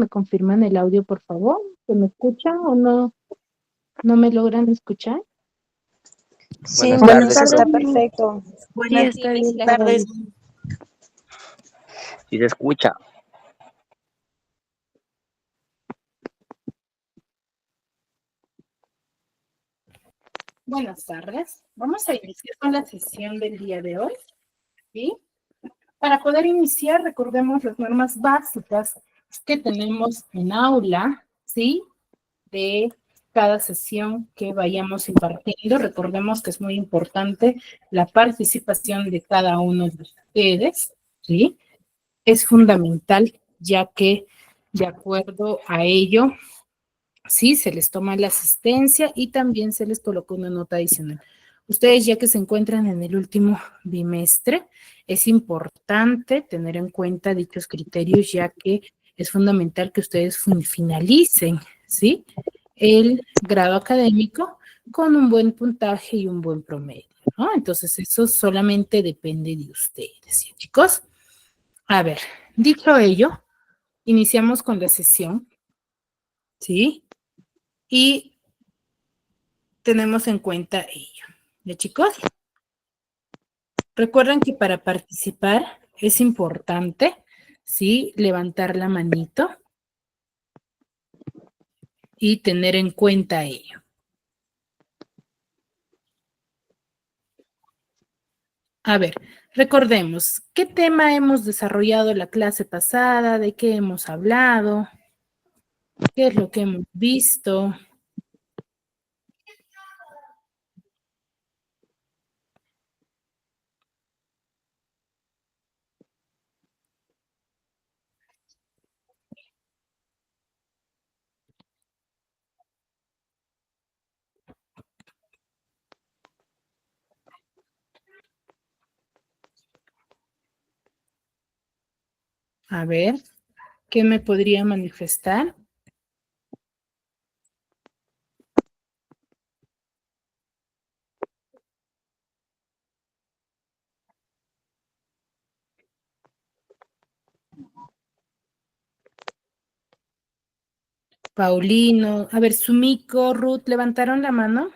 ¿Me confirman el audio, por favor? ¿Se me escucha o no? ¿No me logran escuchar? Sí, Buenas Buenas tardes. tardes, está perfecto. Sí, Buenas está bien. tardes. Si se escucha. Buenas tardes. Vamos a iniciar con la sesión del día de hoy, ¿sí? Para poder iniciar, recordemos las normas básicas que tenemos en aula, ¿sí? De cada sesión que vayamos impartiendo. Recordemos que es muy importante la participación de cada uno de ustedes, ¿sí? Es fundamental, ya que de acuerdo a ello, sí, se les toma la asistencia y también se les coloca una nota adicional. Ustedes ya que se encuentran en el último bimestre, es importante tener en cuenta dichos criterios, ya que es fundamental que ustedes finalicen, ¿sí? El grado académico con un buen puntaje y un buen promedio, ¿no? Entonces, eso solamente depende de ustedes, ¿sí, chicos? A ver, dicho ello, iniciamos con la sesión, ¿sí? Y tenemos en cuenta ello. ¿Ya, chicos? Recuerden que para participar es importante, ¿sí? Levantar la manito y tener en cuenta ello. A ver, recordemos, ¿qué tema hemos desarrollado la clase pasada? ¿De qué hemos hablado? ¿Qué es lo que hemos visto? A ver, ¿qué me podría manifestar? Paulino, a ver, Sumiko, Ruth, ¿levantaron la mano?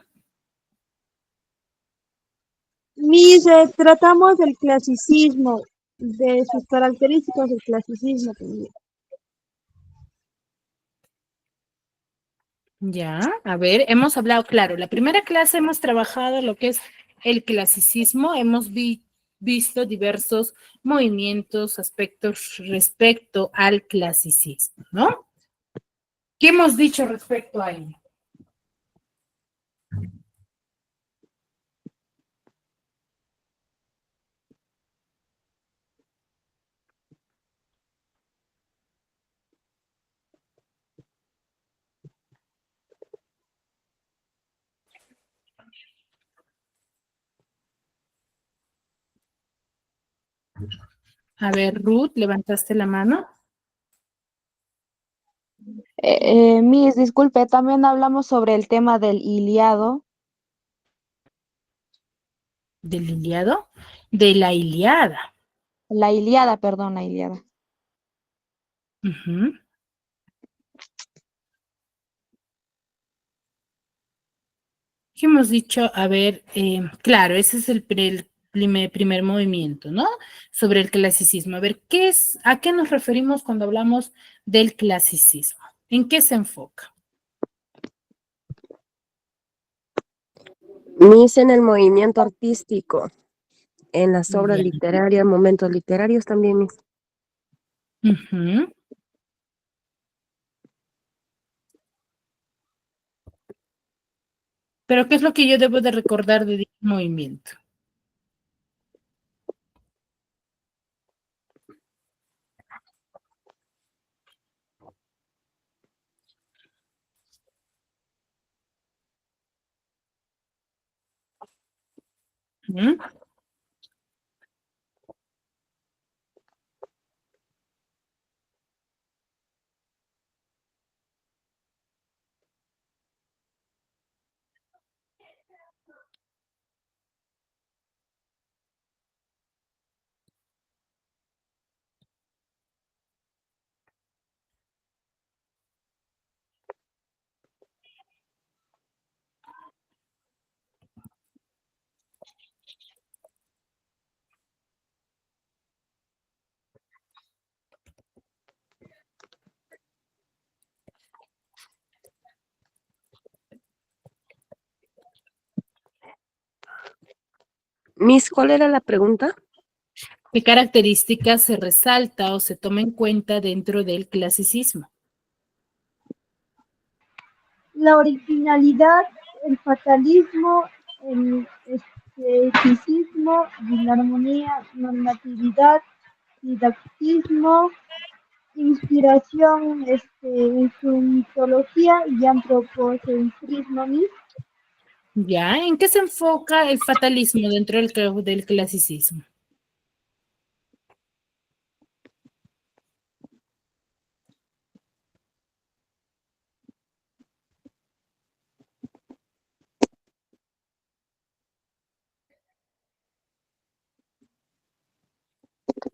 Miss, tratamos del clasicismo, de sus características del clasicismo también. Ya, a ver, hemos hablado, claro, la primera clase hemos trabajado lo que es el clasicismo, hemos visto diversos movimientos, aspectos respecto al clasicismo, ¿no? ¿Qué hemos dicho respecto a ello? A ver, Ruth, ¿levantaste la mano? Miss, disculpe, también hablamos sobre el tema del Iliado. ¿Del Iliado? De la Iliada. La Iliada, perdón, la Iliada. Ujú. ¿Qué hemos dicho? A ver, claro, ese es el primer movimiento, ¿no? Sobre el clasicismo. A ver, ¿a qué nos referimos cuando hablamos del clasicismo? ¿En qué se enfoca? Miss en el movimiento artístico, en las obras Ya. literarias, momentos literarios también, Miss. Ujú. Pero ¿qué es lo que yo debo de recordar de dicho movimiento? ¿Mm? Miss, ¿cuál era la pregunta? ¿Qué características se resalta o se toma en cuenta dentro del clasicismo? La originalidad, el fatalismo, el esteticismo, la armonía, normatividad, didactismo, inspiración en su mitología y antropocentrismo. ¿Ya? ¿En qué se enfoca el fatalismo dentro del clasicismo?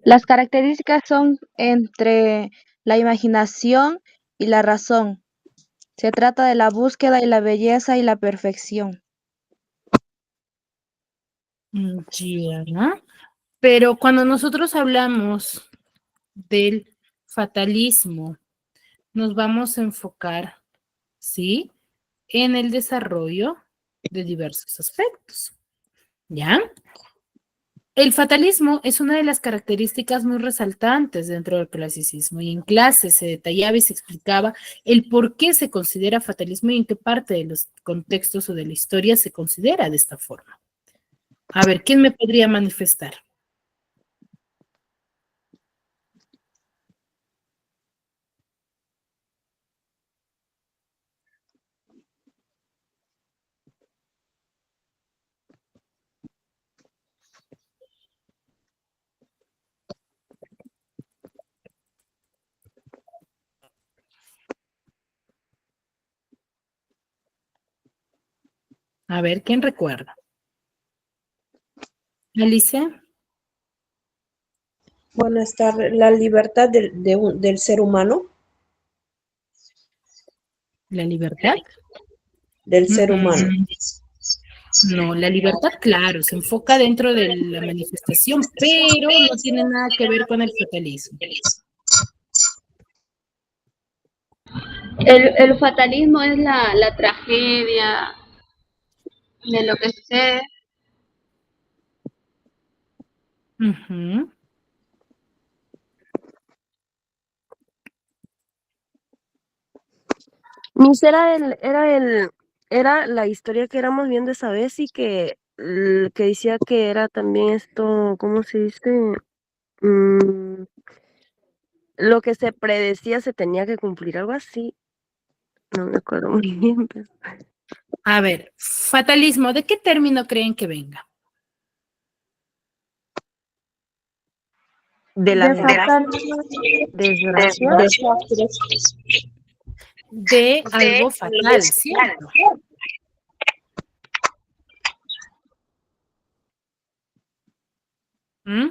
Las características son entre la imaginación y la razón. Se trata de la búsqueda y la belleza y la perfección. Ya. Pero cuando nosotros hablamos del fatalismo, nos vamos a enfocar, ¿sí? En el desarrollo de diversos aspectos, ¿ya? El fatalismo es una de las características muy resaltantes dentro del clasicismo y en clase se detallaba y se explicaba el por qué se considera fatalismo y en qué parte de los contextos o de la historia se considera de esta forma. A ver, ¿quién me podría manifestar? A ver, ¿quién recuerda? Alicia, Bueno, está la libertad del ser humano, ¿la libertad? del Mm, ser humano. mm. No, la libertad, claro, se enfoca dentro de la manifestación, pero no tiene nada que ver con el fatalismo. El fatalismo es la tragedia de lo que sucede. Ujú. Miss, era la historia que éramos viendo esa vez y que decía que era también esto, ¿cómo se dice? Mm, lo que se predecía se tenía que cumplir, algo así. No me acuerdo muy bien, pero... A ver, fatalismo, ¿de qué término creen que venga? De De las fatal, desgracias. Desastres. De algo fatal, ¿cierto? ¿Mm?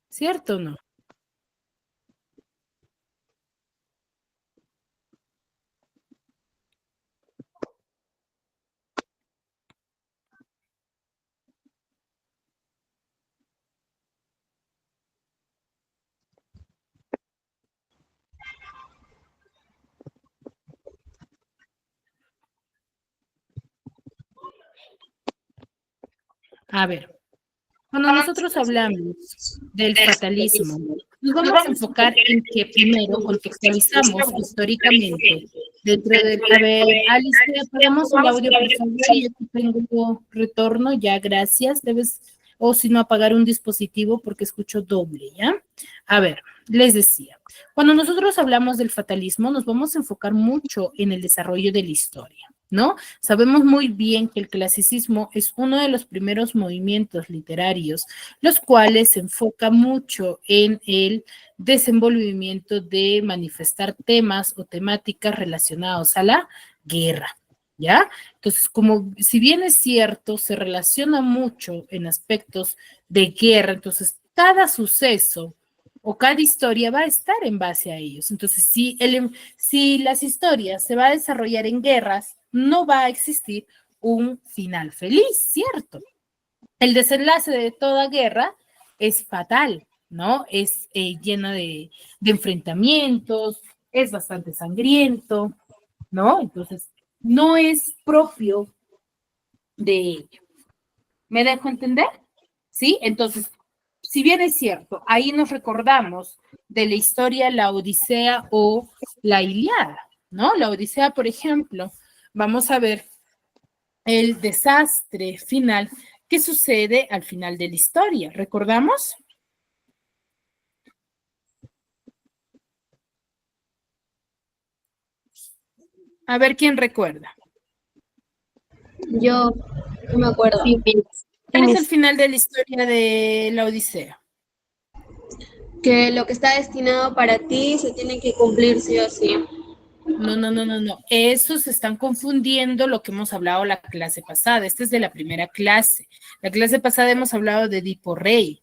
¿Cierto o no? A ver, cuando nosotros hablamos del fatalismo, nos vamos a enfocar en que primero contextualizamos históricamente dentro del... A ver, Alice, apagamos el audio, por favor, ya que tengo retorno, ya, gracias. Debes, o si no, apagar un dispositivo porque escucho doble, ¿ya? A ver, les decía, cuando nosotros hablamos del fatalismo, nos vamos a enfocar mucho en el desarrollo de la historia, ¿no? Sabemos muy bien que el clasicismo es uno de los primeros movimientos literarios, los cuales se enfoca mucho en el desenvolvimiento de manifestar temas o temáticas relacionados a la guerra, ¿ya? Entonces, como si bien es cierto, se relaciona mucho en aspectos de guerra, entonces cada suceso o cada historia va a estar en base a ellos. Entonces, si las historias se va a desarrollar en guerras, no va a existir un final feliz, ¿cierto? El desenlace de toda guerra es fatal, ¿no? Es lleno de enfrentamientos, es bastante sangriento, ¿no? Entonces, no es propio de ello. ¿Me dejo entender? ¿Sí? Entonces, si bien es cierto, ahí nos recordamos de la historia La Odisea o la Ilíada, ¿no? La Odisea, por ejemplo, vamos a ver el desastre final que sucede al final de la historia. ¿Recordamos? A ver quién recuerda. Yo no me acuerdo. Sí, Miss. ¿Cuál es el final de la historia de la Odisea? Que lo que está destinado para ti se tiene que cumplir sí o sí. No. Esos están confundiendo lo que hemos hablado la clase pasada. Esta es de la primera clase. La clase pasada hemos hablado de Edipo Rey.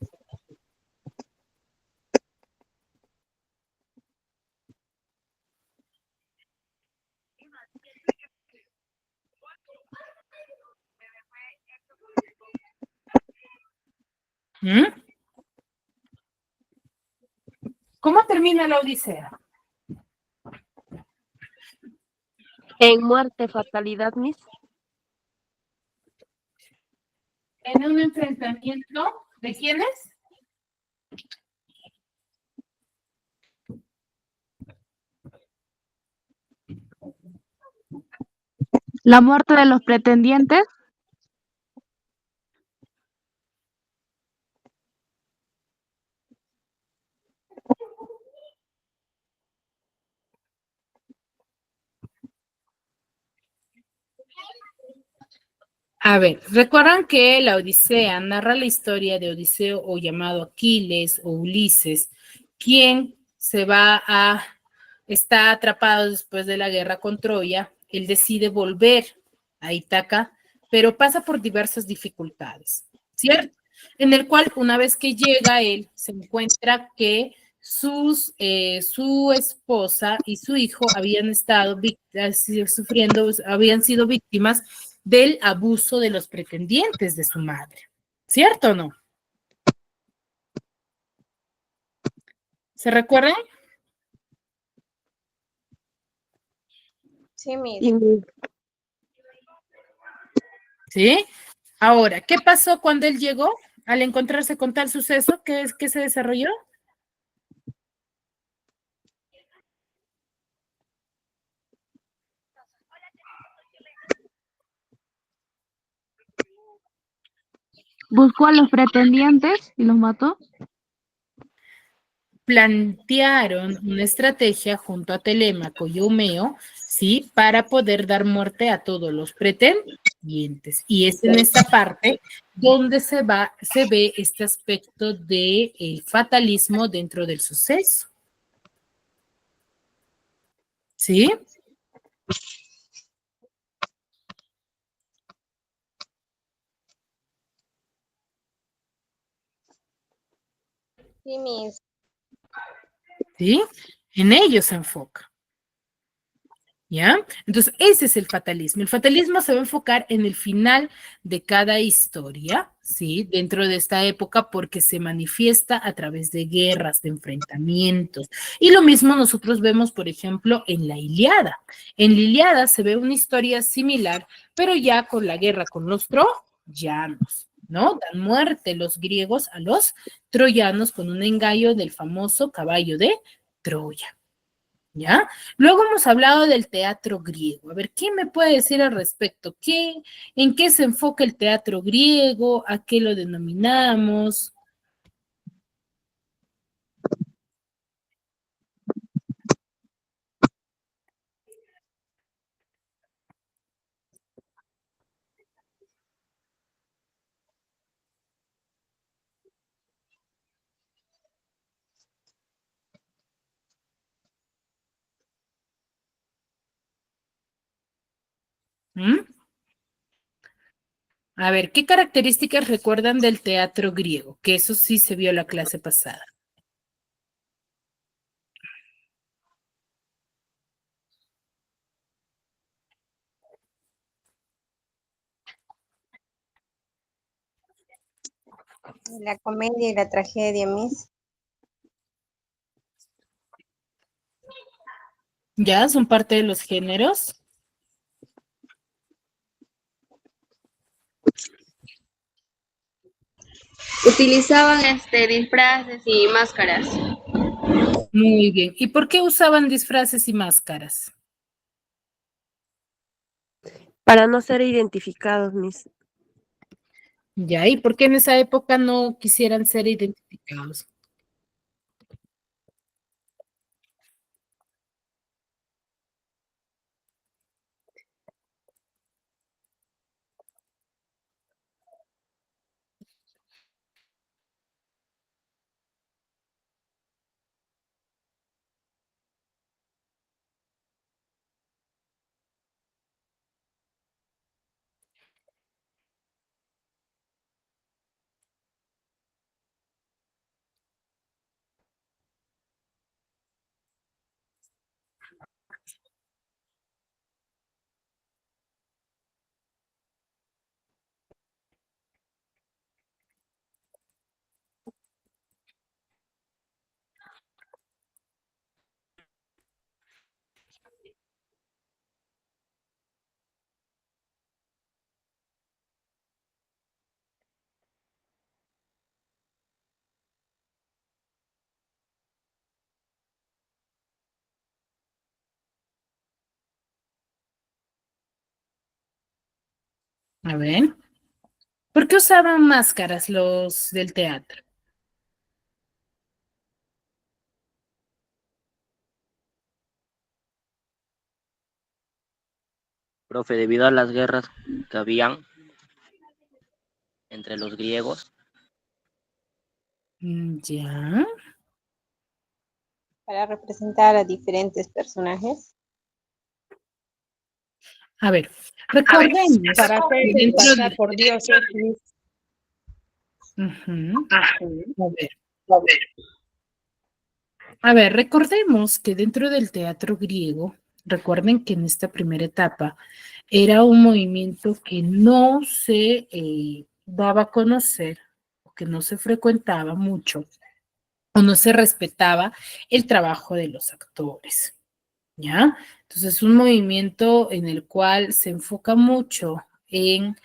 ¿Mm? ¿Cómo termina la Odisea? En muerte, fatalidad, Miss. En un enfrentamiento, ¿de quiénes? La muerte de los pretendientes. A ver, recuerdan que la Odisea narra la historia de Odiseo o llamado Aquiles o Ulises, quien está atrapado después de la guerra con Troya. Él decide volver a Ítaca, pero pasa por diversas dificultades, ¿cierto? En el cual, una vez que llega él, se encuentra que su esposa y su hijo habían sido víctimas del abuso de los pretendientes de su madre, ¿cierto o no? ¿Se recuerdan? Sí, Miss. Sí, Miss. ¿Sí? Ahora, ¿qué pasó cuando él llegó al encontrarse con tal suceso? ¿Qué se desarrolló? Buscó a los pretendientes y los mató. Plantearon una estrategia junto a Telémaco y Eumeo, ¿sí? Para poder dar muerte a todos los pretendientes. Y es en esta parte donde se ve este aspecto del fatalismo dentro del suceso. ¿Sí? Sí, Miss. ¿Sí? En ello se enfoca. ¿Ya? Entonces, ese es el fatalismo. El fatalismo se va a enfocar en el final de cada historia, ¿sí? Dentro de esta época, porque se manifiesta a través de guerras, de enfrentamientos. Y lo mismo nosotros vemos, por ejemplo, en la Ilíada. En la Ilíada se ve una historia similar, pero ya con la guerra con los troyanos, ¿no? Dan muerte los griegos a los troyanos con un engaño del famoso caballo de Troya. ¿Ya? Luego hemos hablado del teatro griego. A ver, ¿quién me puede decir al respecto? ¿En qué se enfoca el teatro griego? ¿A qué lo denominamos? ¿Mm? A ver, ¿qué características recuerdan del teatro griego? Que eso sí se vio la clase pasada. La comedia y la tragedia, Miss. ¿Ya? ¿Son parte de los géneros? Utilizaban disfraces y máscaras. Muy bien. ¿Y por qué usaban disfraces y máscaras? Para no ser identificados, mis. Ya, ¿y por qué en esa época no quisieran ser identificados? A ver. ¿Por qué usaban máscaras los del teatro? Profe, debido a las guerras que habían entre los griegos, Ya. Para representar a diferentes personajes. A ver, recordemos Para que hacerse dentro pasar de... por dioses. Ujú. A ver, recordemos que dentro del teatro griego, recuerden que en esta primera etapa era un movimiento que no se daba a conocer, o que no se frecuentaba mucho, o no se respetaba el trabajo de los actores, ¿ya? Entonces, es un movimiento en el cual se enfoca mucho en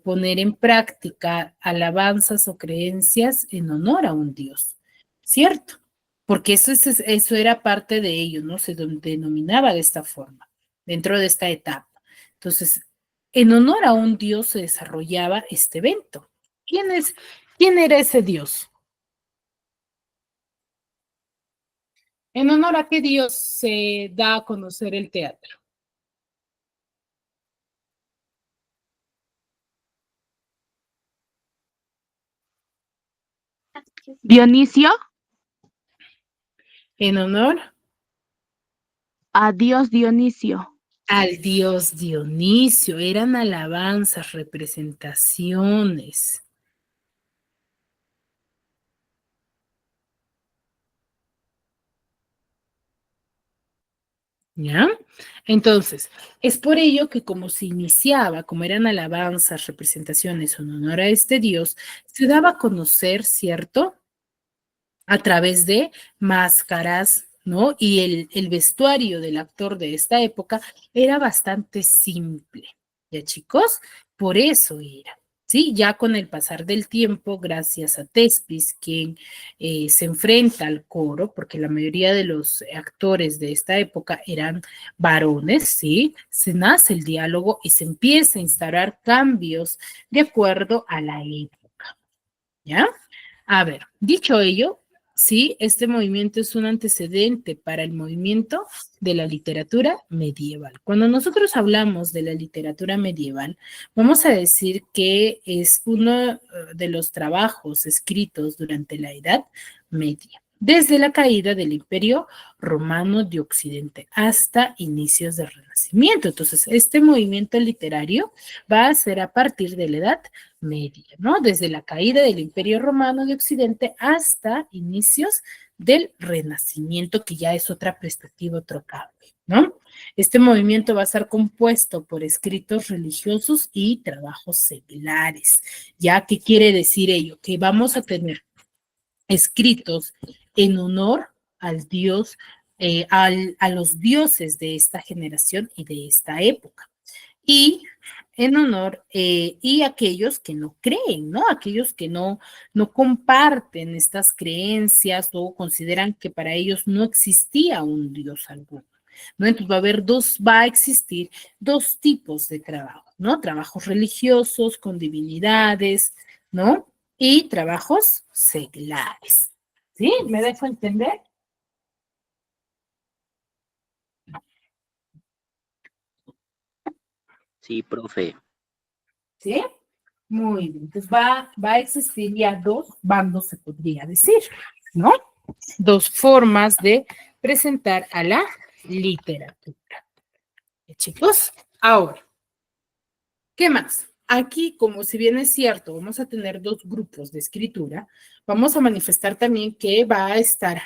poner en práctica alabanzas o creencias en honor a un Dios, ¿cierto? Porque eso era parte de ello, ¿no? Se denominaba de esta forma, dentro de esta etapa. Entonces, en honor a un Dios se desarrollaba este evento. ¿Quién era ese Dios? ¿En honor a qué Dios se da a conocer el teatro? Dionisio, En honor a Dios Dionisio. al dios Dionisio. Eran alabanzas, representaciones. ¿Ya? Entonces, es por ello que como se iniciaba, como eran alabanzas, representaciones en honor a este dios, se daba a conocer, ¿cierto? A través de máscaras, ¿no? Y el vestuario del actor de esta época era bastante simple, ¿ya chicos? Por eso era, ¿sí? Ya con el pasar del tiempo, gracias a Tespis, quien se enfrenta al coro, porque la mayoría de los actores de esta época eran varones, ¿sí? Se nace el diálogo y se empieza a instaurar cambios de acuerdo a la época, ¿ya? A ver, dicho ello, sí, este movimiento es un antecedente para el movimiento de la literatura medieval. Cuando nosotros hablamos de la literatura medieval, vamos a decir que es uno de los trabajos escritos durante la Edad Media, desde la caída del Imperio Romano de Occidente hasta inicios del Renacimiento. Entonces, este movimiento literario va a ser a partir de la Edad Media, ¿no? Desde la caída del Imperio Romano de Occidente hasta inicios del Renacimiento, que ya es otra perspectiva, otro cambio, ¿no? Este movimiento va a estar compuesto por escritos religiosos y trabajos seglares. ¿Ya qué quiere decir ello? Que vamos a tener escritos en honor al Dios, a los dioses de esta generación y de esta época. Y en honor y aquellos que no creen, ¿no? Aquellos que no comparten estas creencias o consideran que para ellos no existía un Dios alguno, ¿no? Entonces va a existir dos tipos de trabajo, ¿no? Trabajos religiosos con divinidades, ¿no? Y trabajos seglares, ¿sí? ¿Me dejo entender? Sí, profe. ¿Sí? Muy bien. Entonces va a existir ya dos bandos, se podría decir, ¿no? Dos formas de presentar a la literatura. Chicos, ahora, ¿qué más? Aquí, como si bien es cierto, vamos a tener dos grupos de escritura, vamos a manifestar también que va a estar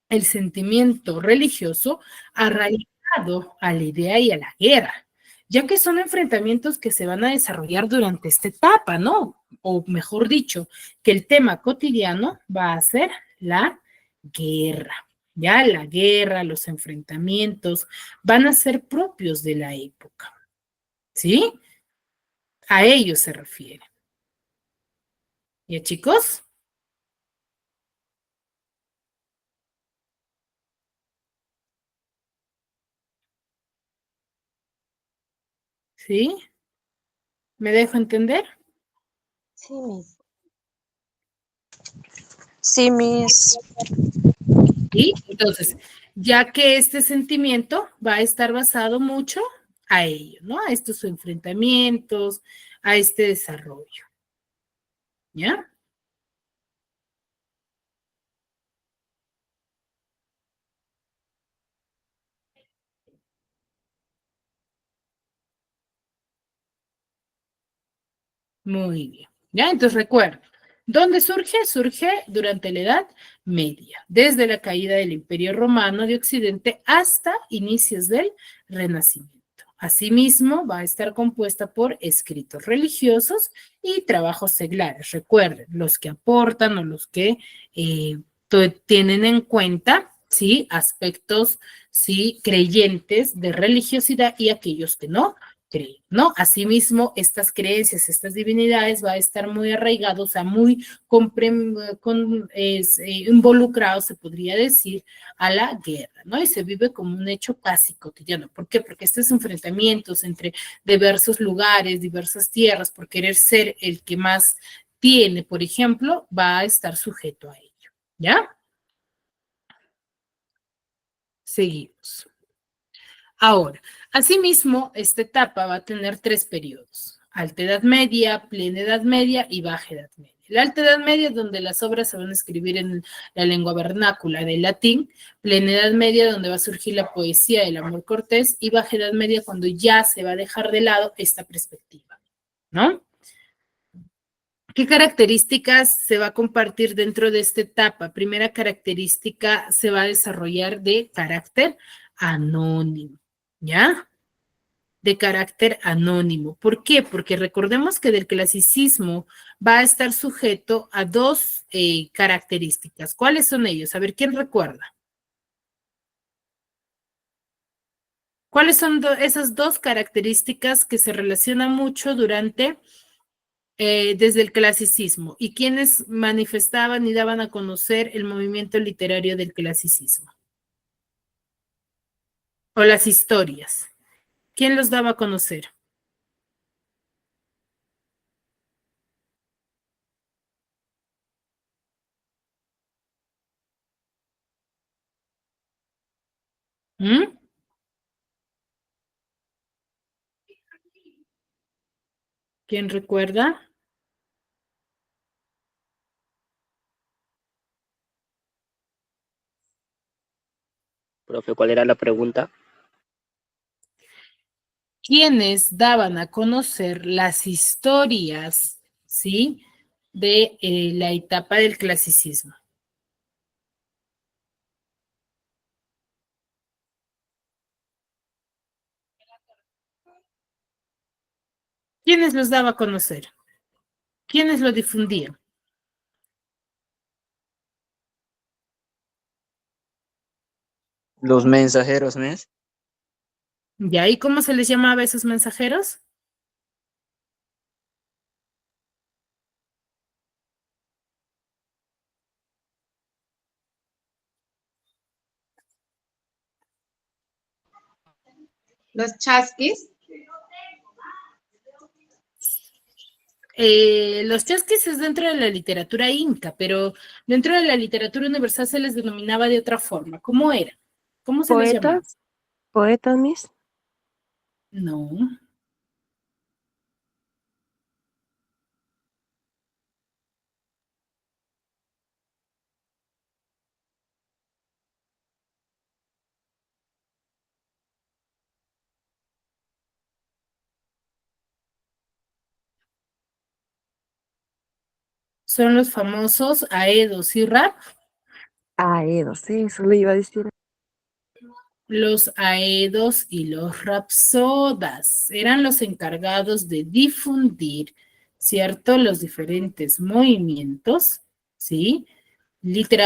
el sentimiento religioso arraigado a la idea y a la guerra, ya que son enfrentamientos que se van a desarrollar durante esta etapa, ¿no? O mejor dicho, que el tema cotidiano va a ser la guerra. Ya la guerra, los enfrentamientos van a ser propios de la época, ¿sí? A ello se refiere. ¿Ya, chicos? ¿Sí? ¿Me dejo entender? Sí, Miss. Sí, Miss. ¿Sí? Entonces, ya que este sentimiento va a estar basado mucho a ello, ¿no? A estos enfrentamientos, a este desarrollo. ¿Ya? Muy bien. ¿Ya? Entonces recuerda, ¿dónde surge? Surge durante la Edad Media, desde la caída del Imperio Romano de Occidente hasta inicios del Renacimiento. Asimismo, va a estar compuesta por escritos religiosos y trabajos seglares. Recuerden, los que aportan o los que tienen en cuenta, ¿sí? Aspectos, ¿sí? Creyentes de religiosidad y aquellos que no creen, ¿no? Asimismo, estas creencias, estas divinidades va a estar muy arraigados, o sea, muy involucrados, se podría decir, a la guerra, ¿no? Y se vive como un hecho casi cotidiano. ¿Por qué? Porque estos enfrentamientos entre diversos lugares, diversas tierras, por querer ser el que más tiene, por ejemplo, va a estar sujeto a ello, ¿ya? Seguimos. Ahora, asimismo, esta etapa va a tener tres periodos: Alta Edad Media, Plena Edad Media y Baja Edad Media. La Alta Edad Media es donde las obras se van a escribir en la lengua vernácula del latín, Plena Edad Media donde va a surgir la poesía del amor cortés y Baja Edad Media cuando ya se va a dejar de lado esta perspectiva, ¿no? ¿Qué características se va a compartir dentro de esta etapa? Primera característica, se va a desarrollar de carácter anónimo, ¿ya? De carácter anónimo. ¿Por qué? Porque recordemos que del clasicismo va a estar sujeto a dos características. ¿Cuáles son ellos? A ver, ¿quién recuerda? ¿Cuáles son esas dos características que se relacionan mucho desde el clasicismo? ¿Y quiénes manifestaban y daban a conocer el movimiento literario del clasicismo? O las historias. ¿Quién los daba a conocer? ¿Mm? ¿Quién recuerda? Profe, ¿cuál era la pregunta? Quienes daban a conocer las historias, ¿sí? De la etapa del clasicismo. ¿Quiénes los daba a conocer? ¿Quiénes lo difundían? Los mensajeros, ¿mes? ¿Ya? ¿Y cómo se les llamaba a esos mensajeros? Los chasquis. Los chasquis es dentro de la literatura inca, pero dentro de la literatura universal se les denominaba de otra forma. ¿Cómo era? ¿Cómo se les llamaba? ¿Poetas? ¿Poetas, Miss? No. Son los famosos aedos y rap. No sé, eso le iba a decir. Los aedos y los rapsodas eran los encargados de difundir, ¿cierto? Los diferentes movimientos, ¿sí?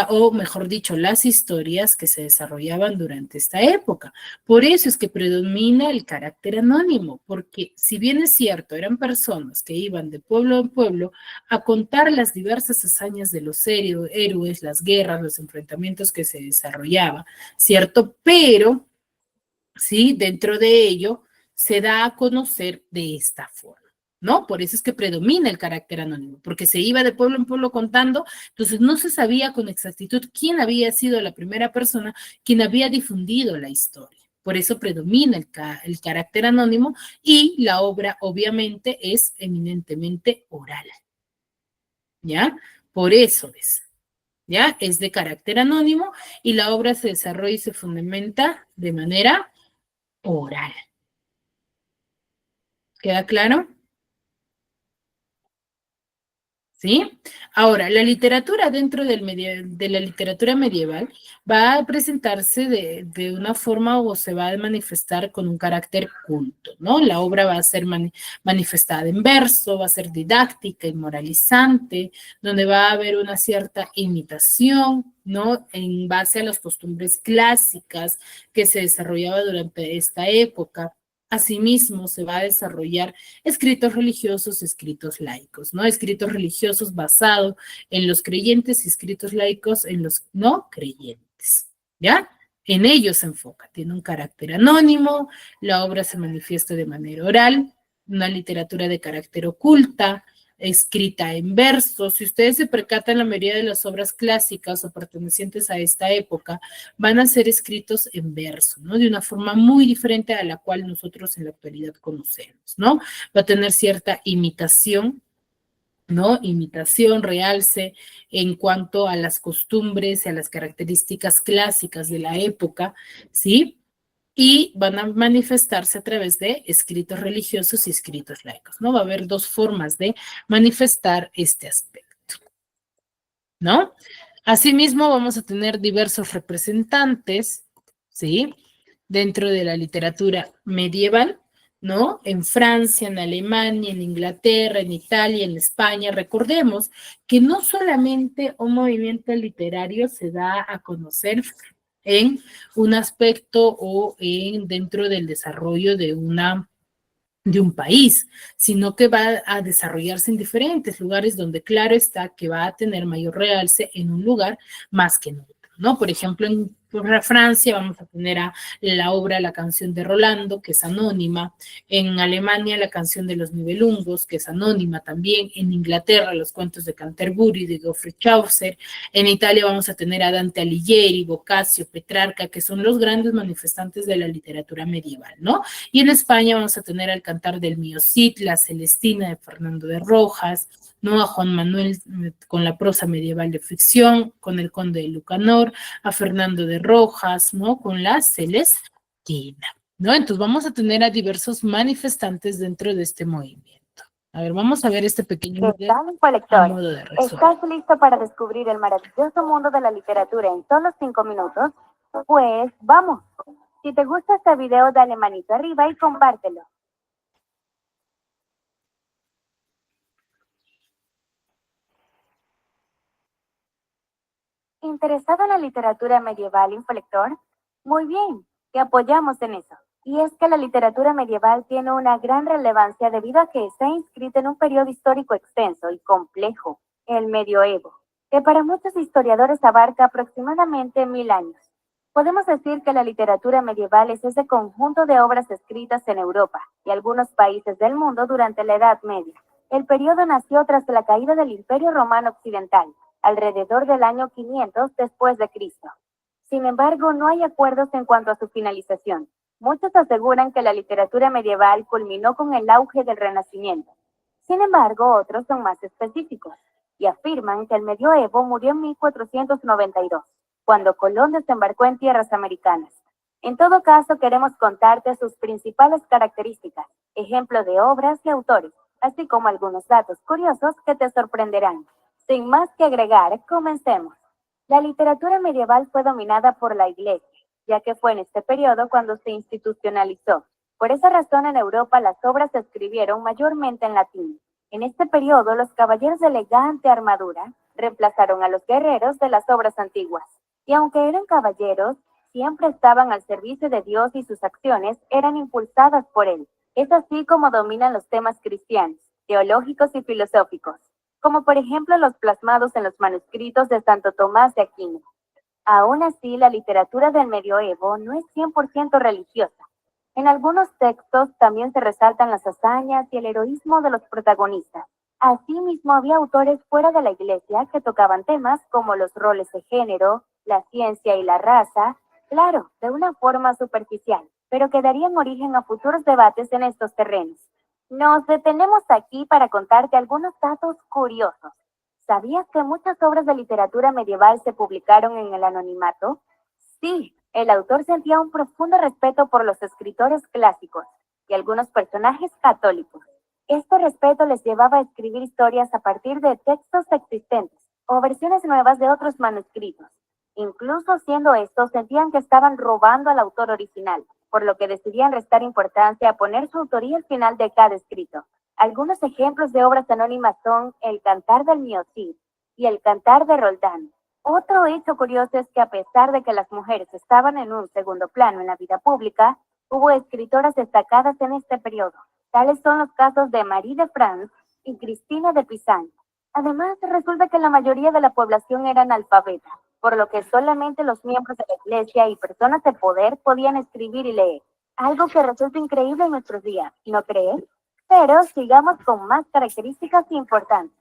O mejor dicho, las historias que se desarrollaban durante esta época. Por eso es que predomina el carácter anónimo, porque si bien es cierto, eran personas que iban de pueblo en pueblo a contar las diversas hazañas de los héroes, las guerras, los enfrentamientos que se desarrollaban, ¿cierto? Pero, ¿sí? Dentro de ello se da a conocer de esta forma. ¿No? Por eso es que predomina el carácter anónimo, porque se iba de pueblo en pueblo contando, entonces no se sabía con exactitud quién había sido la primera persona quien había difundido la historia. Por eso predomina el carácter anónimo y la obra obviamente es eminentemente oral. ¿Ya? Por eso es. ¿Ya? Es de carácter anónimo y la obra se desarrolla y se fundamenta de manera oral. ¿Queda claro? ¿Sí? Ahora, la literatura dentro de la literatura medieval va a presentarse de una forma o se va a manifestar con un carácter culto, ¿no? La obra va a ser manifestada en verso, va a ser didáctica y moralizante, donde va a haber una cierta imitación, ¿no? En base a las costumbres clásicas que se desarrollaba durante esta época. Asimismo, se va a desarrollar escritos religiosos, escritos laicos, ¿no? Escritos religiosos basados en los creyentes y escritos laicos en los no creyentes, ¿ya? En ellos se enfoca, tiene un carácter anónimo, la obra se manifiesta de manera oral, una literatura de carácter oculta, escrita en verso. Si ustedes se percatan, la mayoría de las obras clásicas o pertenecientes a esta época van a ser escritos en verso, ¿no? De una forma muy diferente a la cual nosotros en la actualidad conocemos, ¿no? Va a tener cierta imitación, ¿no? Imitación, realce en cuanto a las costumbres y a las características clásicas de la época, ¿sí? Y van a manifestarse a través de escritos religiosos y escritos laicos, ¿no? Va a haber dos formas de manifestar este aspecto, ¿no? Asimismo, vamos a tener diversos representantes, ¿sí? Dentro de la literatura medieval, ¿no? En Francia, en Alemania, en Inglaterra, en Italia, en España. Recordemos que no solamente un movimiento literario se da a conocer en un aspecto o dentro del desarrollo de un país, sino que va a desarrollarse en diferentes lugares donde claro está que va a tener mayor realce en un lugar más que en otro, ¿no? Por ejemplo, en Francia vamos a tener a la obra La canción de Rolando, que es anónima, en Alemania la canción de los Nibelungos, que es anónima también, en Inglaterra los cuentos de Canterbury, de Geoffrey Chaucer, en Italia vamos a tener a Dante Alighieri, Boccaccio, Petrarca, que son los grandes manifestantes de la literatura medieval, ¿no? Y en España vamos a tener al Cantar del Mío Cid, La Celestina de Fernando de Rojas, ¿no? A Juan Manuel con la prosa medieval de ficción, con el Conde de Lucanor, a Fernando de Rojas, ¿no? Con La Celestina, ¿no? Entonces vamos a tener a diversos manifestantes dentro de este movimiento. A ver, vamos a ver este pequeño ¿Qué tal, colector? a modo de resumen. ¿Estás listo para descubrir el maravilloso mundo de la literatura en solo 5 minutos? Pues vamos. Si te gusta este video, dale manito arriba y compártelo. ¿Interesado en la literatura medieval, Inflector? Muy bien, te apoyamos en eso. Y es que la literatura medieval tiene una gran relevancia debido a que está inscrita en un periodo histórico extenso y complejo, el medioevo, que para muchos historiadores abarca aproximadamente 1000 años. Podemos decir que la literatura medieval es ese conjunto de obras escritas en Europa y algunos países del mundo durante la Edad Media. El periodo nació tras la caída del Imperio Romano Occidental, alrededor del año 500 después de Cristo. Sin embargo, no hay acuerdos en cuanto a su finalización. Muchos aseguran que la literatura medieval culminó con el auge del Renacimiento. Sin embargo, otros son más específicos y afirman que el medioevo murió en 1492, cuando Colón desembarcó en tierras americanas. En todo caso, queremos contarte sus principales características, ejemplo de obras y autores, así como algunos datos curiosos que te sorprenderán. Sin más que agregar, comencemos. La literatura medieval fue dominada por la Iglesia, ya que fue en este periodo cuando se institucionalizó. Por esa razón, en Europa las obras se escribieron mayormente en latín. En este periodo, los caballeros de elegante armadura reemplazaron a los guerreros de las obras antiguas. Y aunque eran caballeros, siempre estaban al servicio de Dios y sus acciones eran impulsadas por él. Es así como dominan los temas cristianos, teológicos y filosóficos, como por ejemplo los plasmados en los manuscritos de Santo Tomás de Aquino. Aún así, la literatura del medioevo no es 100% religiosa. En algunos textos también se resaltan las hazañas y el heroísmo de los protagonistas. Asimismo, había autores fuera de la iglesia que tocaban temas como los roles de género, la ciencia y la raza, claro, de una forma superficial, pero que darían origen a futuros debates en estos terrenos. Nos detenemos aquí para contarte algunos datos curiosos. ¿Sabías que muchas obras de literatura medieval se publicaron en el anonimato? Sí, el autor sentía un profundo respeto por los escritores clásicos y algunos personajes católicos. Este respeto les llevaba a escribir historias a partir de textos existentes o versiones nuevas de otros manuscritos. Incluso siendo estos, sentían que estaban robando al autor original, por lo que decidían restar importancia a poner su autoría al final de cada escrito. Algunos ejemplos de obras anónimas son el Cantar del Miocid y el Cantar de Roldán. Otro hecho curioso es que a pesar de que las mujeres estaban en un segundo plano en la vida pública, hubo escritoras destacadas en este periodo. Tales son los casos de Marie de France y Cristina de Pizan. Además, resulta que la mayoría de la población era analfabeta, por lo que solamente los miembros de la iglesia y personas de poder podían escribir y leer. Algo que resulta increíble en nuestros días, ¿no crees? Pero sigamos con más características importantes.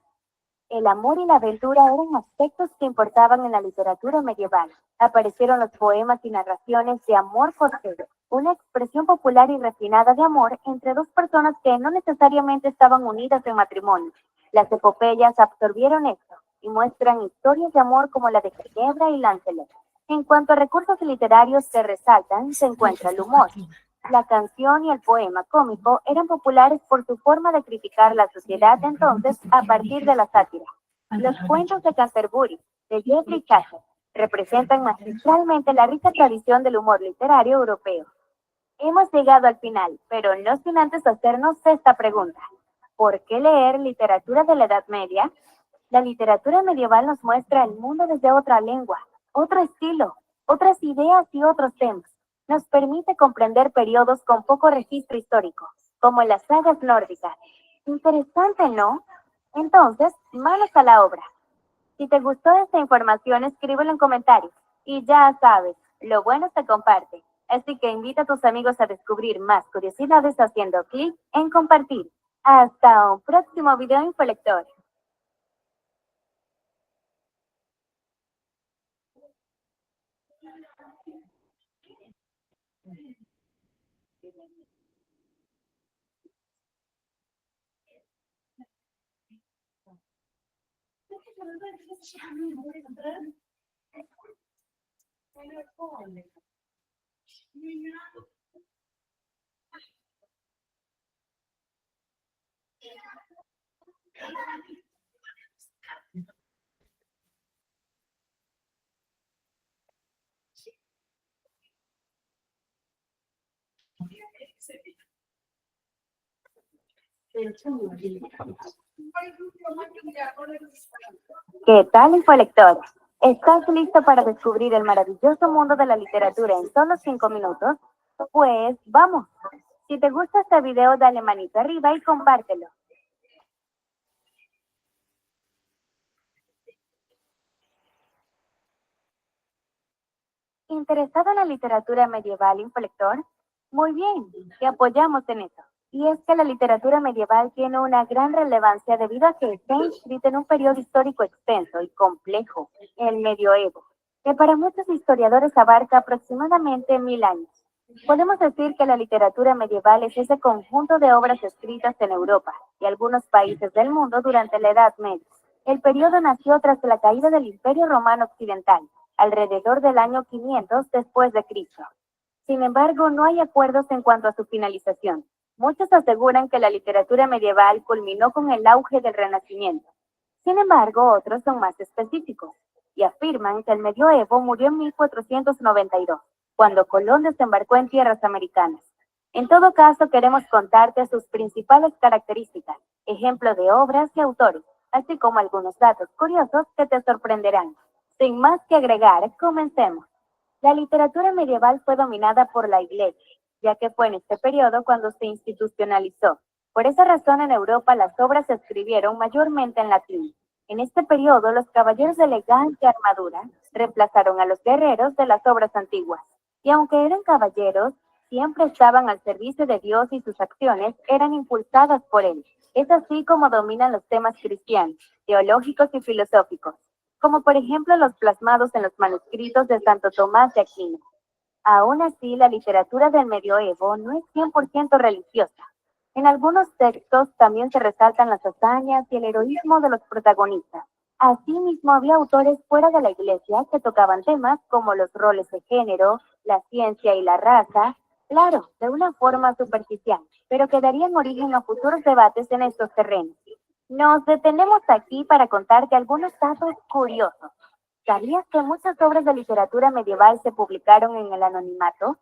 El amor y la aventura eran aspectos que importaban en la literatura medieval. Aparecieron los poemas y narraciones de amor forcero, una expresión popular y refinada de amor entre dos personas que no necesariamente estaban unidas en matrimonio. Las epopeyas absorbieron esto y muestran historias de amor como la de Ginebra y Lancelot. En cuanto a recursos literarios que resaltan, se encuentra el humor. La canción y el poema cómico eran populares por su forma de criticar la sociedad de entonces a partir de la sátira. Los cuentos de Canterbury, de Geoffrey Chaucer, representan magistralmente la rica tradición del humor literario europeo. Hemos llegado al final, pero no sin antes hacernos esta pregunta. ¿Por qué leer literatura de la Edad Media? La literatura medieval nos muestra el mundo desde otra lengua, otro estilo, otras ideas y otros temas. Nos permite comprender periodos con poco registro histórico, como en las sagas nórdicas. Interesante, ¿no? Entonces, manos a la obra. Si te gustó esta información, escríbelo en comentarios. Y ya sabes, lo bueno se comparte. Así que invita a tus amigos a descubrir más curiosidades haciendo clic en compartir. Hasta un próximo video Infolector. ¿Qué tal, Infolector? ¿Estás listo para descubrir el maravilloso mundo de la literatura en solo 5 minutos? Pues vamos. Si te gusta este video, dale manito arriba y compártelo. ¿Interesado en la literatura medieval, intelector? Muy bien, te apoyamos en eso. Y es que la literatura medieval tiene una gran relevancia debido a que está inscrita en un periodo histórico extenso y complejo, el medioevo, que para muchos historiadores abarca aproximadamente 1000 años. Podemos decir que la literatura medieval es ese conjunto de obras escritas en Europa y algunos países del mundo durante la Edad Media. El periodo nació tras la caída del Imperio Romano Occidental, alrededor del año 500 después de Cristo. Sin embargo, no hay acuerdos en cuanto a su finalización. Muchos aseguran que la literatura medieval culminó con el auge del Renacimiento. Sin embargo, otros son más específicos y afirman que el medioevo murió en 1492, cuando Colón desembarcó en tierras americanas. En todo caso, queremos contarte sus principales características, ejemplo de obras y autores, así como algunos datos curiosos que te sorprenderán. Sin más que agregar, comencemos. La literatura medieval fue dominada por la Iglesia, ya que fue en este periodo cuando se institucionalizó. Por esa razón, en Europa las obras se escribieron mayormente en latín. En este periodo, los caballeros de elegante armadura reemplazaron a los guerreros de las obras antiguas. Y aunque eran caballeros, siempre estaban al servicio de Dios y sus acciones eran impulsadas por él. Es así como dominan los temas cristianos, teológicos y filosóficos, como por ejemplo los plasmados en los manuscritos de Santo Tomás de Aquino. Aún así, la literatura del medioevo no es 100% religiosa. En algunos textos también se resaltan las hazañas y el heroísmo de los protagonistas. Asimismo, había autores fuera de la iglesia que tocaban temas como los roles de género, la ciencia y la raza, claro, de una forma superficial, pero que darían origen a futuros debates en estos terrenos. Nos detenemos aquí para contarte algunos datos curiosos. ¿Sabías que muchas obras de literatura medieval se publicaron en el anonimato?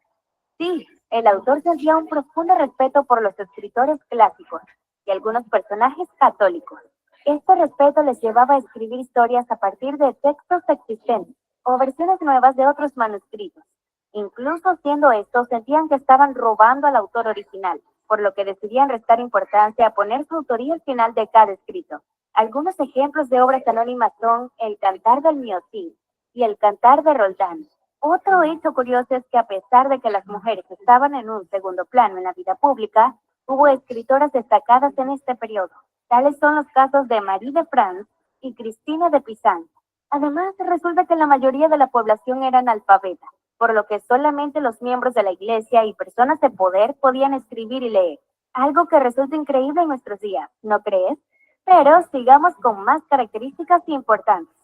Sí, el autor sentía un profundo respeto por los escritores clásicos y algunos personajes católicos. Este respeto les llevaba a escribir historias a partir de textos existentes o versiones nuevas de otros manuscritos. Incluso siendo estos, sentían que estaban robando al autor original, por lo que decidían restar importancia a poner su autoría al final de cada escrito. Algunos ejemplos de obras anónimas son el Cantar del Miotín y el Cantar de Roldán. Otro hecho curioso es que a pesar de que las mujeres estaban en un segundo plano en la vida pública, hubo escritoras destacadas en este periodo. Tales son los casos de Marie de France y Cristina de Pizan. Además, resulta que la mayoría de la población era analfabeta, por lo que solamente los miembros de la iglesia y personas de poder podían escribir y leer. Algo que resulta increíble en nuestros días, ¿no crees? Pero sigamos con más características importantes.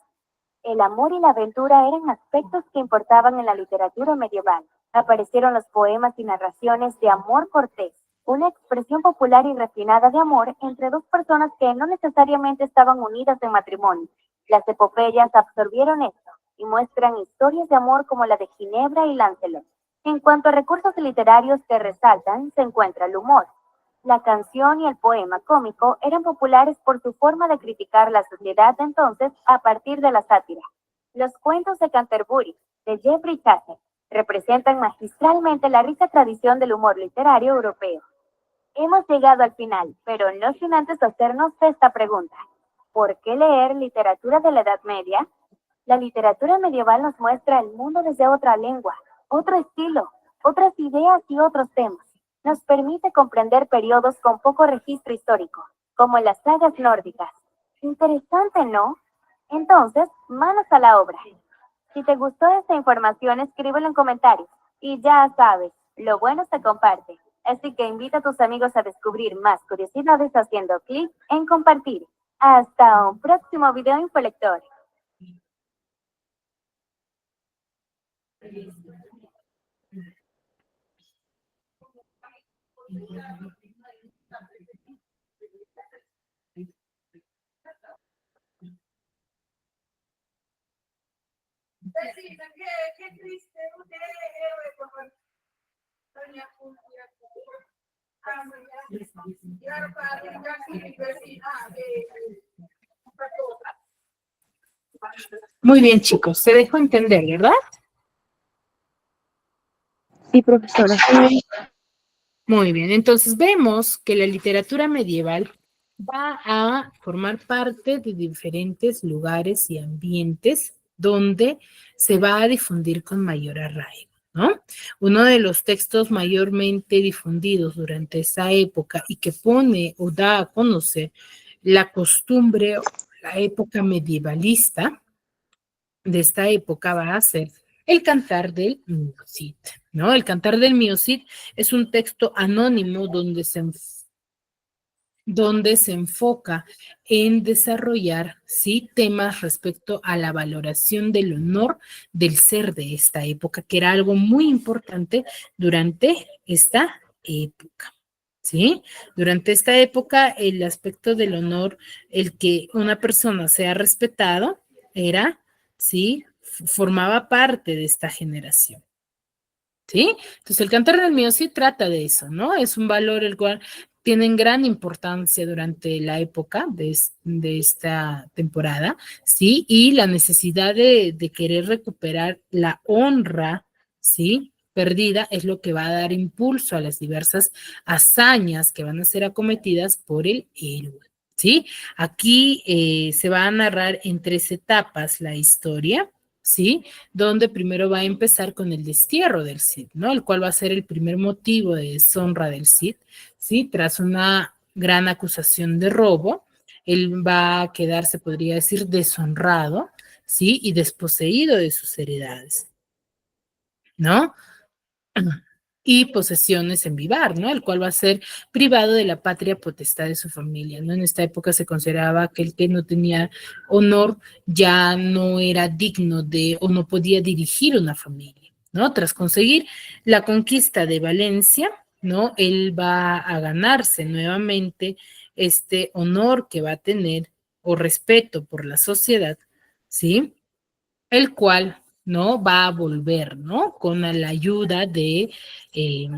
El amor y la aventura eran aspectos que importaban en la literatura medieval. Aparecieron los poemas y narraciones de amor cortés, una expresión popular y refinada de amor entre dos personas que no necesariamente estaban unidas en matrimonio. Las epopeyas absorbieron esto y muestran historias de amor como la de Ginebra y Lancelot. En cuanto a recursos literarios que resaltan, se encuentra el humor. La canción y el poema cómico eran populares por su forma de criticar la sociedad de entonces a partir de la sátira. Los cuentos de Canterbury, de Geoffrey Chaucer, representan magistralmente la rica tradición del humor literario europeo. Hemos llegado al final, pero no sin antes hacernos esta pregunta. ¿Por qué leer literatura de la Edad Media? La literatura medieval nos muestra el mundo desde otra lengua, otro estilo, otras ideas y otros temas. Nos permite comprender periodos con poco registro histórico, como en las sagas nórdicas. Interesante, ¿no? Entonces, manos a la obra. Si te gustó esta información, escríbelo en comentarios. Y ya sabes, lo bueno se comparte. Así que invita a tus amigos a descubrir más curiosidades haciendo clic en compartir. Hasta un próximo video Infolector. Muy bien, chicos, se dejó entender, ¿verdad? Sí, profesora. Muy bien, entonces vemos que la literatura medieval va a formar parte de diferentes lugares y ambientes donde se va a difundir con mayor arraigo, ¿no? Uno de los textos mayormente difundidos durante esa época y que pone o da a conocer la costumbre, la época medievalista de esta época va a ser el Cantar del Mío Cid, ¿no? El Cantar del Mío Cid es un texto anónimo donde se enfoca en desarrollar, ¿sí?, temas respecto a la valoración del honor del ser de esta época, que era algo muy importante durante esta época, ¿sí? Durante esta época, el aspecto del honor, el que una persona sea respetado, era, ¿sí?, formaba parte de esta generación. ¿Sí? Entonces, el Cantar del Mío Cid trata de eso, ¿no? Es un valor el cual tienen gran importancia durante la época de esta temporada, ¿sí? Y la necesidad de querer recuperar la honra, ¿sí?, perdida es lo que va a dar impulso a las diversas hazañas que van a ser acometidas por el héroe, ¿sí? Aquí se va a narrar en 3 etapas la historia, ¿sí?, donde primero va a empezar con el destierro del Cid, ¿no? El cual va a ser el primer motivo de deshonra del Cid, ¿sí? Tras una gran acusación de robo, él va a quedar, se podría decir, deshonrado, ¿sí?, y desposeído de sus heredades, ¿no? Y posesiones en Vivar, ¿no? El cual va a ser privado de la patria potestad de su familia, ¿no? En esta época se consideraba que el que no tenía honor ya no era digno de o no podía dirigir una familia, ¿no? Tras conseguir la conquista de Valencia, ¿no?, él va a ganarse nuevamente este honor que va a tener o respeto por la sociedad, ¿sí?, el cual, ¿no?, va a volver, ¿no?, con la ayuda de eh,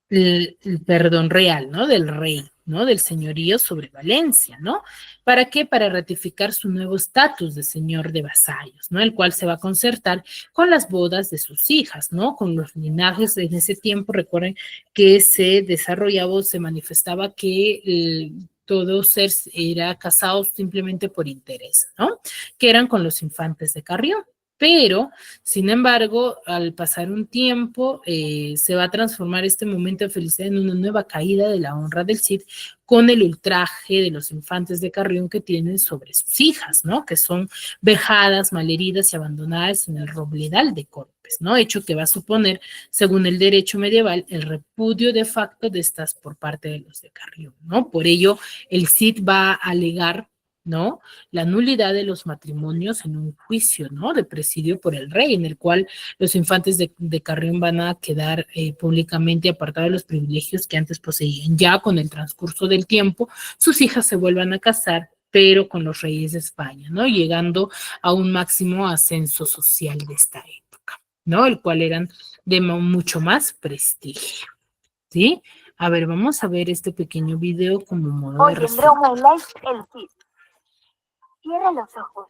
el perdón real, ¿no?, del rey, ¿no?, del señorío sobre Valencia, ¿no? ¿Para qué? Para ratificar su nuevo estatus de señor de vasallos, ¿no?, el cual se va a concertar con las bodas de sus hijas, ¿no?, con los linajes. En ese tiempo, recuerden que se desarrollaba o se manifestaba que todo ser era casado simplemente por interés, ¿no?, que eran con los infantes de Carrión. Pero, sin embargo, al pasar un tiempo, se va a transformar este momento de felicidad en una nueva caída de la honra del Cid con el ultraje de los infantes de Carrión que tienen sobre sus hijas, ¿no?, que son vejadas, malheridas y abandonadas en el Robledal de Corpes, ¿no?, hecho que va a suponer, según el derecho medieval, el repudio de facto de estas por parte de los de Carrión, ¿no? Por ello, el Cid va a alegar, ¿no?, la nulidad de los matrimonios en un juicio, ¿no?, de presidio por el rey, en el cual los infantes de Carrión van a quedar públicamente apartados de los privilegios que antes poseían. Ya con el transcurso del tiempo, sus hijas se vuelvan a casar, pero con los reyes de España, ¿no?, llegando a un máximo ascenso social de esta época, ¿no?, el cual eran de mucho más prestigio, ¿sí? A ver, vamos a ver este pequeño video como modo de resumen. Hoy en Broma Live, el Cid. Cierra los ojos.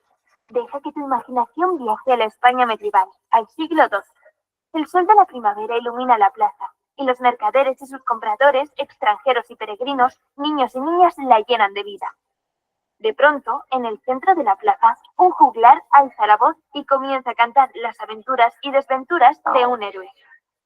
Deja que tu imaginación viaje a la España medieval, al siglo II. El sol de la primavera ilumina la plaza, y los mercaderes y sus compradores, extranjeros y peregrinos, niños y niñas, la llenan de vida. De pronto, en el centro de la plaza, un juglar alza la voz y comienza a cantar las aventuras y desventuras de un héroe.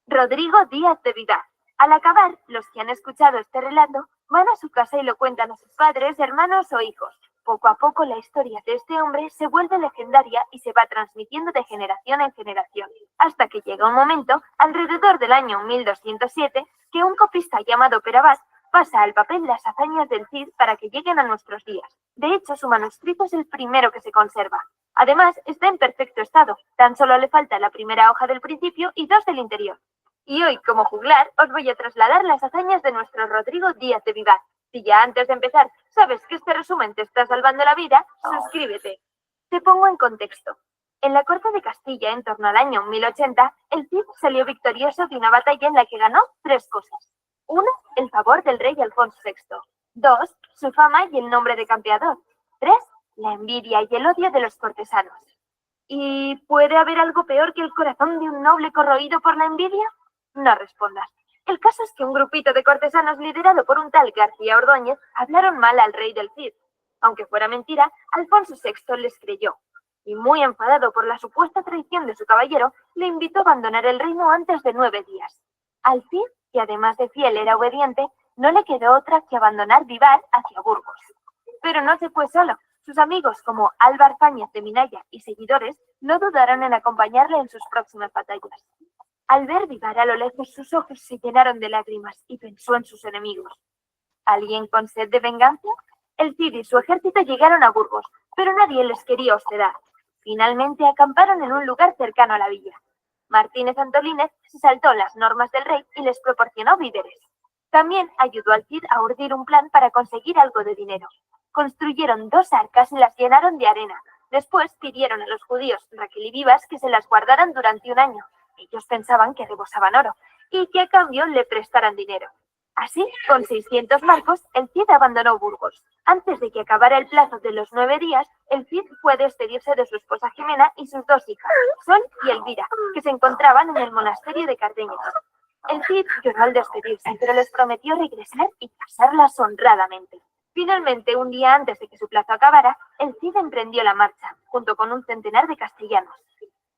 Rodrigo Díaz de Vivar. Al acabar, los que han escuchado este relato van a su casa y lo cuentan a sus padres, hermanos o hijos. Poco a poco la historia de este hombre se vuelve legendaria y se va transmitiendo de generación en generación, hasta que llega un momento, alrededor del año 1207, que un copista llamado Perabat pasa al papel las hazañas del Cid para que lleguen a nuestros días. De hecho, su manuscrito es el primero que se conserva. Además, está en perfecto estado, tan solo le falta la primera hoja del principio y 2 del interior. Y hoy, como juglar, os voy a trasladar las hazañas de nuestro Rodrigo Díaz de Vivar. Si ya antes de empezar sabes que este resumen te está salvando la vida, suscríbete. Te pongo en contexto. En la corte de Castilla, en torno al año 1080, el Cid salió victorioso de una batalla en la que ganó 3 cosas. 1, el favor del rey Alfonso VI. 2, su fama y el nombre de campeador. 3, la envidia y el odio de los cortesanos. ¿Y puede haber algo peor que el corazón de un noble corroído por la envidia? No respondas. El caso es que un grupito de cortesanos liderado por un tal García Ordóñez hablaron mal al rey del Cid. Aunque fuera mentira, Alfonso VI les creyó. y muy enfadado por la supuesta traición de su caballero, le invitó a abandonar el reino antes de 9 días. Al Cid, que además de fiel era obediente, no le quedó otra que abandonar Vivar hacia Burgos. Pero no se fue solo. Sus amigos como Álvar Fáñez de Minaya y seguidores no dudaron en acompañarle en sus próximas batallas. Al ver Vivar a lo lejos, sus ojos se llenaron de lágrimas y pensó en sus enemigos. ¿Alguien con sed de venganza? El Cid y su ejército llegaron a Burgos, pero nadie les quería hospedar. Finalmente acamparon en un lugar cercano a la villa. Martínez Antolínez se saltó las normas del rey y les proporcionó víveres. También ayudó al Cid a urdir un plan para conseguir algo de dinero. Construyeron 2 arcas y las llenaron de arena. Después pidieron a los judíos Raquel y Vivas que se las guardaran durante un año. Ellos pensaban que rebosaban oro y que a cambio le prestaran dinero. Así, con 600 marcos, el Cid abandonó Burgos. Antes de que acabara el plazo de los 9 días, el Cid fue a despedirse de su esposa Jimena y sus 2 hijas, Sol y Elvira, que se encontraban en el monasterio de Cardeña. El Cid lloró al despedirse, pero les prometió regresar y casarlas honradamente. Finalmente, un día antes de que su plazo acabara, el Cid emprendió la marcha, junto con un centenar de castellanos.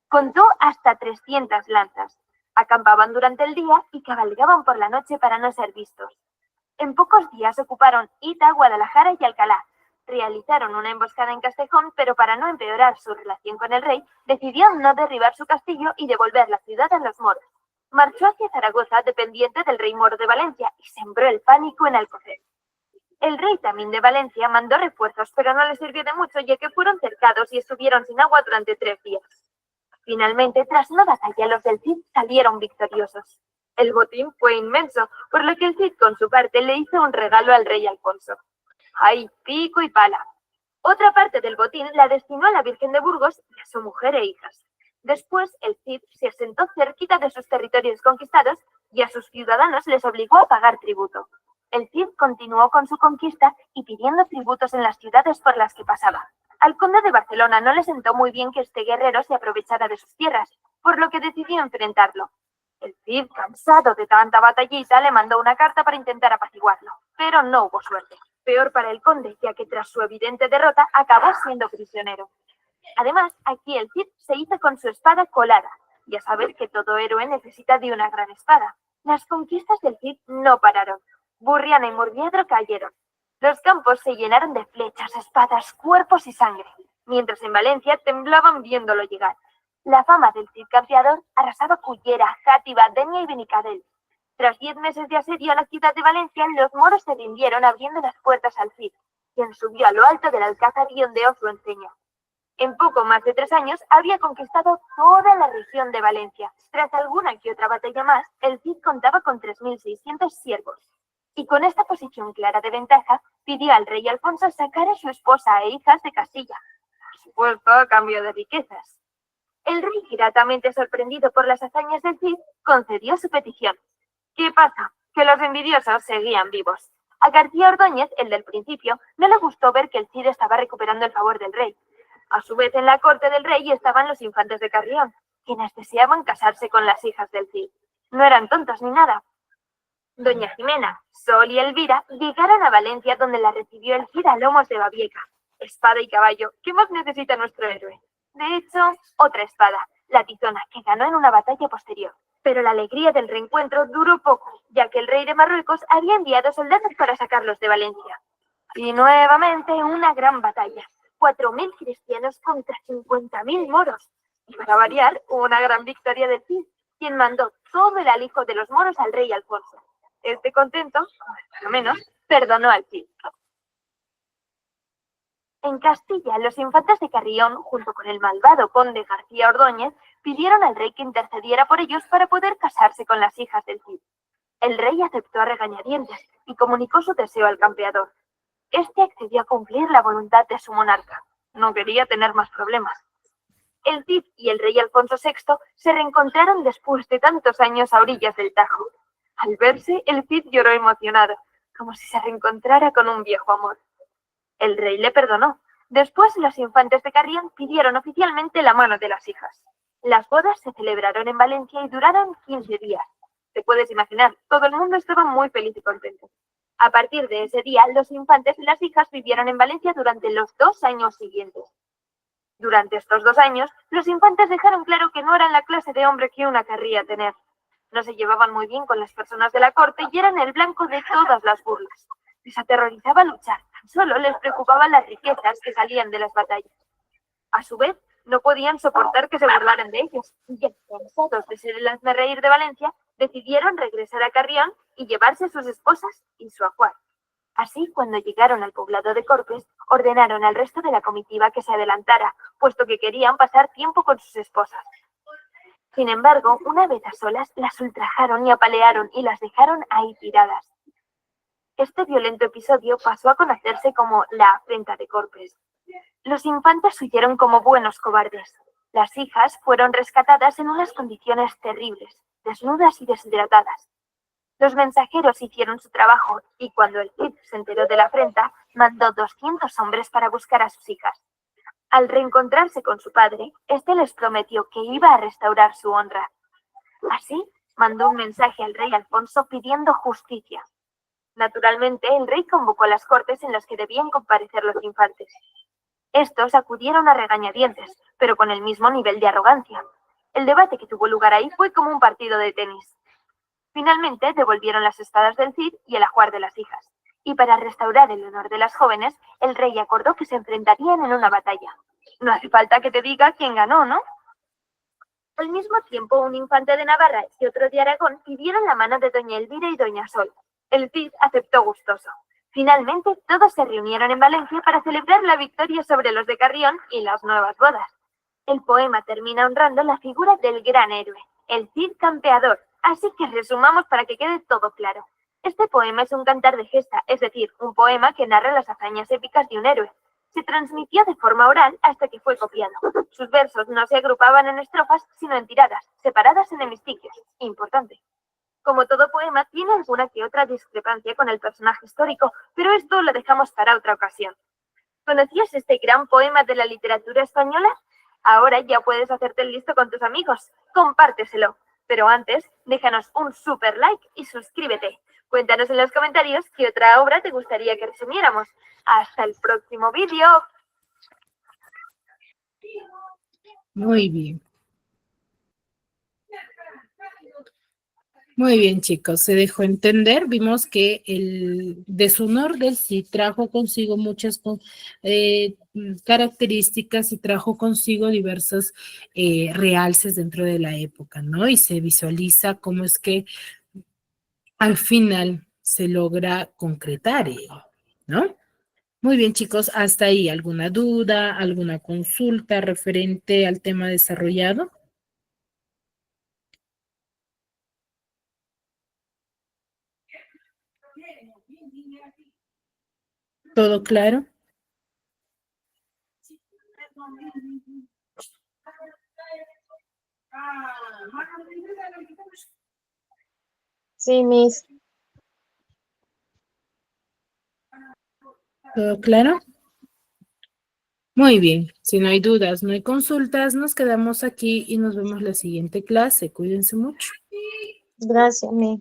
Contó hasta 300 lanzas. Acampaban durante el día y cabalgaban por la noche para no ser vistos. En pocos días ocuparon Ita, Guadalajara y Alcalá. Realizaron una emboscada en Castejón, pero para no empeorar su relación con el rey, decidió no derribar su castillo y devolver la ciudad a los moros. Marchó hacia Zaragoza, dependiente del rey moro de Valencia, y sembró el pánico en Alcocer. El rey también de Valencia mandó refuerzos, pero no les sirvió de mucho, ya que fueron cercados y estuvieron sin agua durante 3 días. Finalmente, tras una batalla, los del Cid salieron victoriosos. El botín fue inmenso, por lo que el Cid, con su parte, le hizo un regalo al rey Alfonso. ¡Ay, pico y pala! Otra parte del botín la destinó a la Virgen de Burgos y a su mujer e hijas. Después, el Cid se asentó cerquita de sus territorios conquistados y a sus ciudadanos les obligó a pagar tributo. El Cid continuó con su conquista y pidiendo tributos en las ciudades por las que pasaba. Al conde de Barcelona no le sentó muy bien que este guerrero se aprovechara de sus tierras, por lo que decidió enfrentarlo. El Cid, cansado de tanta batallita, le mandó una carta para intentar apaciguarlo, pero no hubo suerte. Peor para el conde, ya que tras su evidente derrota acabó siendo prisionero. Además, aquí el Cid se hizo con su espada colada. Ya sabes que todo héroe necesita de una gran espada. Las conquistas del Cid no pararon. Burriana y Murviedro cayeron. Los campos se llenaron de flechas, espadas, cuerpos y sangre, mientras en Valencia temblaban viéndolo llegar. La fama del Cid campeador arrasaba Cullera, Játiva, Denia y Benicadel. Tras 10 meses de asedio a la ciudad de Valencia, los moros se rindieron abriendo las puertas al Cid, quien subió a lo alto del alcázar y ondeó su enseño. En poco más de 3 años había conquistado toda la región de Valencia. Tras alguna que otra batalla más, el Cid contaba con 3.600 siervos. Y con esta posición clara de ventaja, pidió al rey Alfonso sacar a su esposa e hijas de Castilla, por supuesto a cambio de riquezas. El rey, gratamente sorprendido por las hazañas del Cid, concedió su petición. ¿Qué pasa? Que los envidiosos seguían vivos. A García Ordóñez, el del principio, no le gustó ver que el Cid estaba recuperando el favor del rey. A su vez, en la corte del rey estaban los infantes de Carrión, quienes deseaban casarse con las hijas del Cid. No eran tontos ni nada. Doña Jimena, Sol y Elvira llegaron a Valencia, donde la recibió el Cid a lomos de Babieca. Espada y caballo, ¿qué más necesita nuestro héroe? De hecho, otra espada, la tizona, que ganó en una batalla posterior. Pero la alegría del reencuentro duró poco, ya que el rey de Marruecos había enviado soldados para sacarlos de Valencia. Y nuevamente una gran batalla. 4.000 cristianos contra 50.000 moros. Y para variar, una gran victoria del Cid, quien mandó todo el alijo de los moros al rey Alfonso. Este contento, por lo menos, perdonó al Cid. En Castilla, los infantes de Carrión, junto con el malvado conde García Ordóñez, pidieron al rey que intercediera por ellos para poder casarse con las hijas del Cid. El rey aceptó a regañadientes y comunicó su deseo al campeador. Este accedió a cumplir la voluntad de su monarca. No quería tener más problemas. El Cid y el rey Alfonso VI se reencontraron después de tantos años a orillas del Tajo. Al verse, el Cid lloró emocionado, como si se reencontrara con un viejo amor. El rey le perdonó. Después, los infantes de Carrión pidieron oficialmente la mano de las hijas. Las bodas se celebraron en Valencia y duraron 15 días. Te puedes imaginar, todo el mundo estaba muy feliz y contento. A partir de ese día, los infantes y las hijas vivieron en Valencia durante los 2 años siguientes. Durante estos 2 años, los infantes dejaron claro que no eran la clase de hombre que una querría tener. No se llevaban muy bien con las personas de la corte y eran el blanco de todas las burlas. Les aterrorizaba luchar, tan solo les preocupaban las riquezas que salían de las batallas. A su vez, no podían soportar que se burlaran de ellos, y ya cansados de ser el hazmerreír de Valencia, decidieron regresar a Carrión y llevarse a sus esposas y su ajuar. Así, cuando llegaron al poblado de Corpes, ordenaron al resto de la comitiva que se adelantara, puesto que querían pasar tiempo con sus esposas. Sin embargo, una vez a solas, las ultrajaron y apalearon y las dejaron ahí tiradas. Este violento episodio pasó a conocerse como la afrenta de Corpes. Los infantes huyeron como buenos cobardes. Las hijas fueron rescatadas en unas condiciones terribles, desnudas y deshidratadas. Los mensajeros hicieron su trabajo y cuando el Cid se enteró de la afrenta, mandó 200 hombres para buscar a sus hijas. Al reencontrarse con su padre, este les prometió que iba a restaurar su honra. Así, mandó un mensaje al rey Alfonso pidiendo justicia. Naturalmente, el rey convocó a las cortes en las que debían comparecer los infantes. Estos acudieron a regañadientes, pero con el mismo nivel de arrogancia. El debate que tuvo lugar ahí fue como un partido de tenis. Finalmente, devolvieron las espadas del Cid y el ajuar de las hijas. Y para restaurar el honor de las jóvenes, el rey acordó que se enfrentarían en una batalla. No hace falta que te diga quién ganó, ¿no? Al mismo tiempo, un infante de Navarra y otro de Aragón pidieron la mano de doña Elvira y doña Sol. El Cid aceptó gustoso. Finalmente, todos se reunieron en Valencia para celebrar la victoria sobre los de Carrión y las nuevas bodas. El poema termina honrando la figura del gran héroe, el Cid campeador. Así que resumamos para que quede todo claro. Este poema es un cantar de gesta, es decir, un poema que narra las hazañas épicas de un héroe. Se transmitió de forma oral hasta que fue copiado. Sus versos no se agrupaban en estrofas, sino en tiradas, separadas en hemistiquios. Importante. Como todo poema, tiene alguna que otra discrepancia con el personaje histórico, pero esto lo dejamos para otra ocasión. ¿Conocías este gran poema de la literatura española? Ahora ya puedes hacerte el listo con tus amigos. Compárteselo. Pero antes, déjanos un super like y suscríbete. Cuéntanos en los comentarios qué otra obra te gustaría que resumiéramos. ¡Hasta el próximo vídeo! Muy bien. Muy bien, chicos, se dejó entender. Vimos que el deshonor del Cid trajo consigo muchas características y trajo consigo diversos realces dentro de la época, ¿no? Y se visualiza cómo es que al final se logra concretar ello, ¿no? Muy bien, chicos, hasta ahí. ¿Alguna duda, alguna consulta referente al tema desarrollado? ¿Todo claro? Sí, Miss. ¿Todo claro? Muy bien. Si no hay dudas, no hay consultas, nos quedamos aquí y nos vemos la siguiente clase. Cuídense mucho. Gracias, Miss.